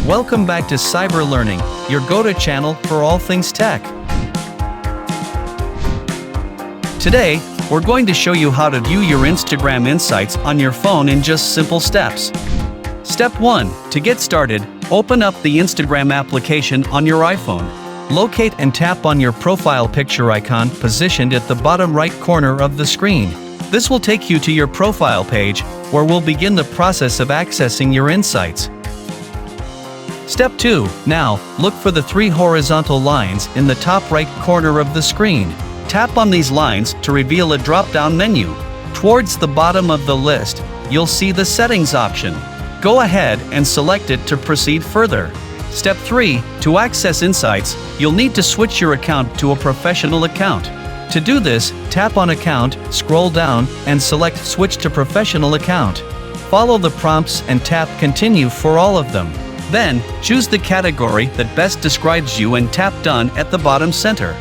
Welcome back to Cyber Learning, your go-to channel for all things tech. Today, we're going to show you how to view your Instagram insights on your phone in just simple steps. Step 1. To get started, open up the Instagram application on your iPhone. Locate and tap on your profile picture icon positioned at the bottom right corner of the screen. This will take you to your profile page, where we'll begin the process of accessing your insights. Step 2. Now, look for the 3 horizontal lines in the top right corner of the screen. Tap on these lines to reveal a drop-down menu. Towards the bottom of the list, you'll see the Settings option. Go ahead and select it to proceed further. Step 3. To access insights, you'll need to switch your account to a professional account. To do this, tap on Account, scroll down, and select Switch to Professional Account. Follow the prompts and tap Continue for all of them. Then, choose the category that best describes you and tap Done at the bottom center.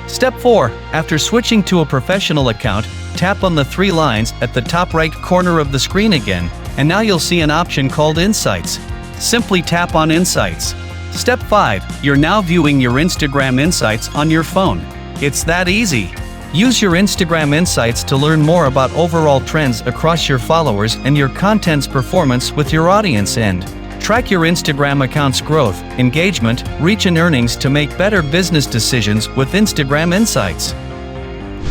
Step 4. After switching to a professional account, tap on the 3 lines at the top right corner of the screen again, and now you'll see an option called Insights. Simply tap on Insights. Step 5. You're now viewing your Instagram insights on your phone. It's that easy. Use your Instagram insights to learn more about overall trends across your followers and your content's performance with your audience and track your Instagram account's growth, engagement, reach and earnings to make better business decisions with Instagram Insights.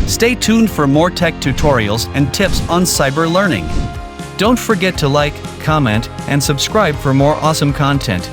Stay tuned for more tech tutorials and tips on cyber learning. Don't forget to like, comment, and subscribe for more awesome content.